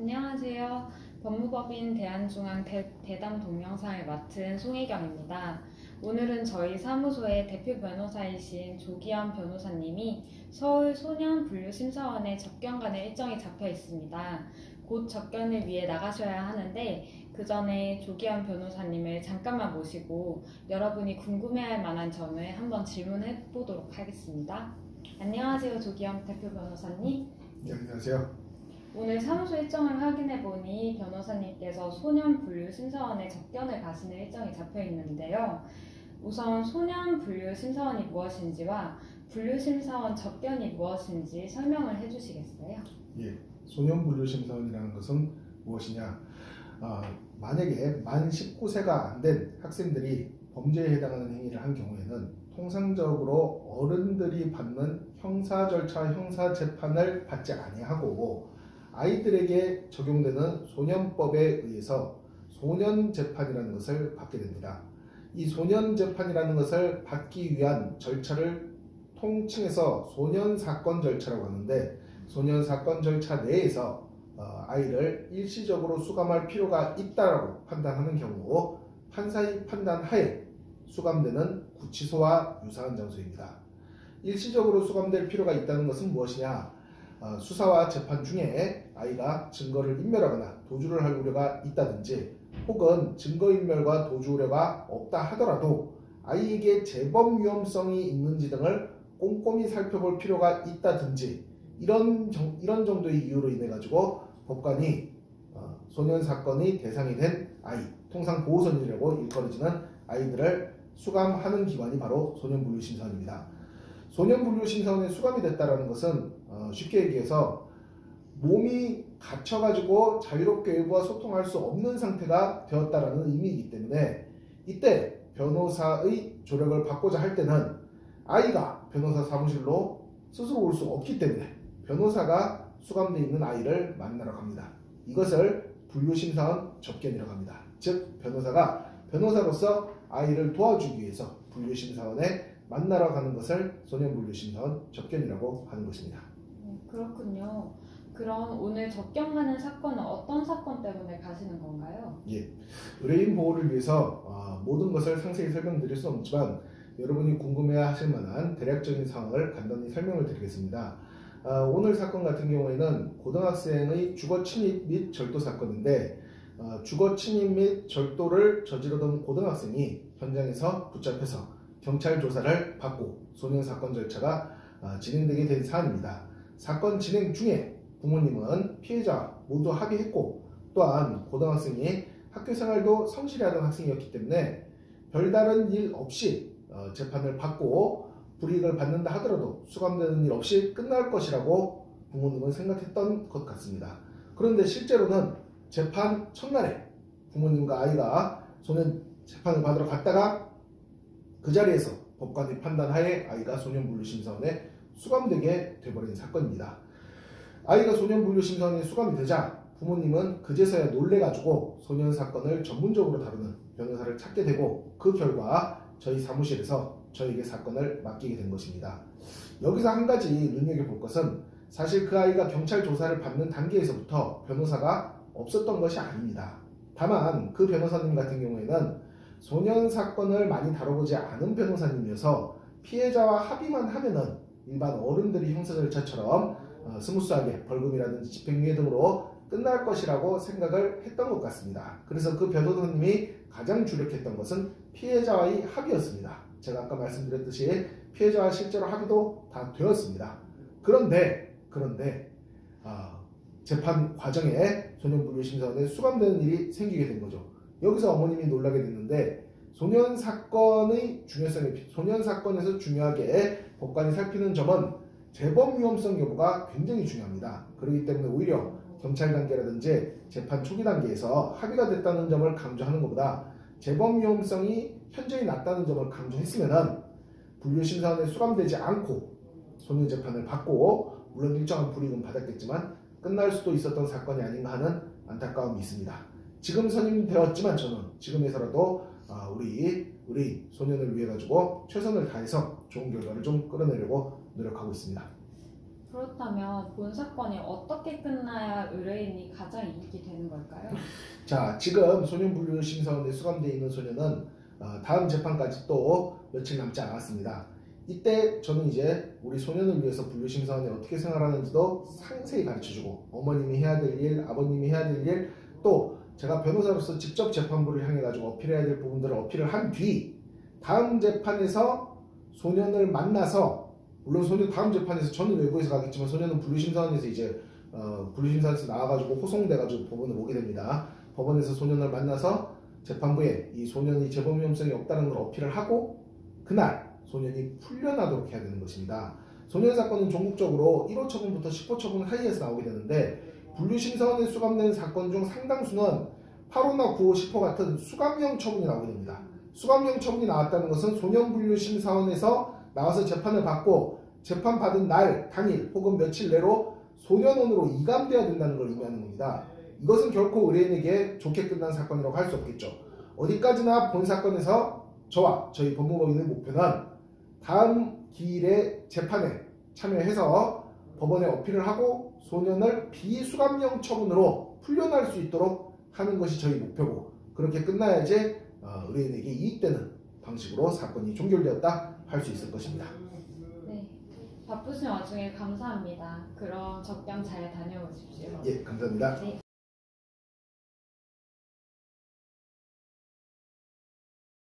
안녕하세요. 법무법인 대한중앙 대담 동영상을 맡은 송혜경입니다. 오늘은 저희 사무소의 대표 변호사이신 조기현 변호사님이 서울 소년분류심사원에 접견가는 일정이 잡혀 있습니다. 곧 접견을 위해 나가셔야 하는데 그 전에 조기현 변호사님을 잠깐만 모시고 여러분이 궁금해할 만한 점을 한번 질문해 보도록 하겠습니다. 안녕하세요, 조기현 대표 변호사님. 네, 안녕하세요. 오늘 사무소 일정을 확인해 보니 변호사님께서 소년분류심사원에 접견을 가시는 일정이 잡혀 있는데요. 우선 소년분류심사원이 무엇인지와 분류심사원 접견이 무엇인지 설명을 해주시겠어요? 예, 소년분류심사원이라는 것은 무엇이냐? 만약에 만 19세가 안 된 학생들이 범죄에 해당하는 행위를 한 경우에는 통상적으로 어른들이 받는 형사 절차, 형사 재판을 받지 아니하고 아이들에게 적용되는 소년법에 의해서 소년재판이라는 것을 받게 됩니다. 이 소년재판이라는 것을 받기 위한 절차를 통칭해서 소년사건 절차라고 하는데, 소년사건 절차 내에서 아이를 일시적으로 수감할 필요가 있다고 판단하는 경우 판사의 판단하에 수감되는 구치소와 유사한 장소입니다. 일시적으로 수감될 필요가 있다는 것은 무엇이냐? 수사와 재판 중에 아이가 증거를 인멸하거나 도주를 할 우려가 있다든지, 혹은 증거인멸과 도주 우려가 없다 하더라도 아이에게 재범 위험성이 있는지 등을 꼼꼼히 살펴볼 필요가 있다든지, 이런 정도의 이유로 인해 가지고 법관이 소년 사건의 대상이 된 아이, 통상 보호소년이라고 일컬어지는 아이들을 수감하는 기관이 바로 소년분류심사원입니다. 소년분류심사원에 수감이 됐다는 것은 쉽게 얘기해서 몸이 갇혀가지고 자유롭게 외부와 소통할 수 없는 상태가 되었다라는 의미이기 때문에, 이때 변호사의 조력을 받고자 할 때는 아이가 변호사 사무실로 스스로 올 수 없기 때문에 변호사가 수감되어 있는 아이를 만나러 갑니다. 이것을 분류심사원 접견이라고 합니다. 즉, 변호사가 변호사로서 아이를 도와주기 위해서 분류심사원에 만나러 가는 것을 소년분류심사원 접견이라고 하는 것입니다. 그렇군요. 그럼 오늘 접견하는 사건은 어떤 사건 때문에 가시는 건가요? 예, 의뢰인 보호를 위해서 모든 것을 상세히 설명드릴 수는 없지만 여러분이 궁금해하실 만한 대략적인 상황을 간단히 설명을 드리겠습니다. 오늘 사건 같은 경우에는 고등학생의 주거 침입 및 절도 사건인데, 주거 침입 및 절도를 저지르던 고등학생이 현장에서 붙잡혀서 경찰 조사를 받고 소년 사건 절차가 진행되게 된 사안입니다. 사건 진행 중에 부모님은 피해자 모두 합의했고, 또한 고등학생이 학교 생활도 성실히 하던 학생이었기 때문에 별다른 일 없이 재판을 받고 불이익을 받는다 하더라도 수감되는 일 없이 끝날 것이라고 부모님은 생각했던 것 같습니다. 그런데 실제로는 재판 첫날에 부모님과 아이가 소년 재판을 받으러 갔다가 그 자리에서 법관의 판단하에 아이가 소년분류심사원에 수감되게 돼버린 사건입니다. 아이가 소년분류심사원에 수감이 되자 부모님은 그제서야 놀래가지고 소년 사건을 전문적으로 다루는 변호사를 찾게 되고, 그 결과 저희 사무실에서 저에게 사건을 맡기게 된 것입니다. 여기서 한 가지 눈여겨볼 것은, 사실 그 아이가 경찰 조사를 받는 단계에서부터 변호사가 없었던 것이 아닙니다. 다만 그 변호사님 같은 경우에는 소년 사건을 많이 다뤄보지 않은 변호사님이어서 피해자와 합의만 하면은 일반 어른들이 형사 절차처럼 스무스하게 벌금이라든지 집행유예 등으로 끝날 것이라고 생각을 했던 것 같습니다. 그래서 그 변호사님이 가장 주력했던 것은 피해자와의 합의였습니다. 제가 아까 말씀드렸듯이 피해자와 실제로 합의도 다 되었습니다. 그런데 재판 과정에 소년분류심사원에 수감되는 일이 생기게 된 거죠. 여기서 어머님이 놀라게 됐는데, 소년 사건에서 중요하게 법관이 살피는 점은 재범 위험성 여부가 굉장히 중요합니다. 그렇기 때문에 오히려 경찰 단계라든지 재판 초기 단계에서 합의가 됐다는 점을 강조하는 것보다 재범 위험성이 현저히 낮다는 점을 강조했으면 분류심사원에 수감되지 않고 소년 재판을 받고, 물론 일정한 불이익은 받았겠지만 끝날 수도 있었던 사건이 아닌가 하는 안타까움이 있습니다. 지금 선임되었지만 저는 지금에서라도 우리 소년을 위해 가지고 최선을 다해서 좋은 결과를 좀 끌어내려고 노력하고 있습니다. 그렇다면 본 사건이 어떻게 끝나야 의뢰인이 가장 이익이 되는 걸까요? 자, 지금 소년분류심사원에 수감되어 있는 소년은 다음 재판까지 또 며칠 남지 않았습니다. 이때 저는 이제 우리 소년을 위해서 분류심사원이 어떻게 생활하는지도 상세히 가르쳐주고 어머님이 해야 될 일, 아버님이 해야 될 일, 또 제가 변호사로서 직접 재판부를 향해 가지고 어필해야 될 부분들을 어필을 한 뒤 다음 재판에서 소년을 만나서, 물론 소년 다음 재판에서 저는 외부에서 가겠지만 소년은 분류심사원에서 이제 분류심사원에서 나와가지고 호송돼가지고 법원에 오게 됩니다. 법원에서 소년을 만나서 재판부에 이 소년이 재범 위험성이 없다는 걸 어필을 하고 그날 소년이 풀려나도록 해야 되는 것입니다. 소년 사건은 전국적으로 1호 처분부터 10호 처분 사이에서 나오게 되는데, 분류심사원에 수감된 사건 중 상당수는 8호나 9호, 10호 같은 수감형 처분이 나오게 됩니다. 수감형 처분이 나왔다는 것은 소년분류심사원에서 나와서 재판을 받고 재판받은 날, 당일 혹은 며칠 내로 소년원으로 이감돼야 된다는 걸 의미하는 겁니다. 이것은 결코 의뢰인에게 좋게 끝난 사건이라고 할 수 없겠죠. 어디까지나 본 사건에서 저와 저희 법무법인의 목표는 다음 기일의 재판에 참여해서 법원에 어필을 하고 소년을 비수감형 처분으로 풀려날 수 있도록 하는 것이 저희 목표고, 그렇게 끝나야지 의뢰인에게 이익되는 방식으로 사건이 종결되었다 할 수 있을 것입니다. 네, 바쁘신 와중에 감사합니다. 그럼 적경 잘 다녀오십시오. 예, 감사합니다. 네.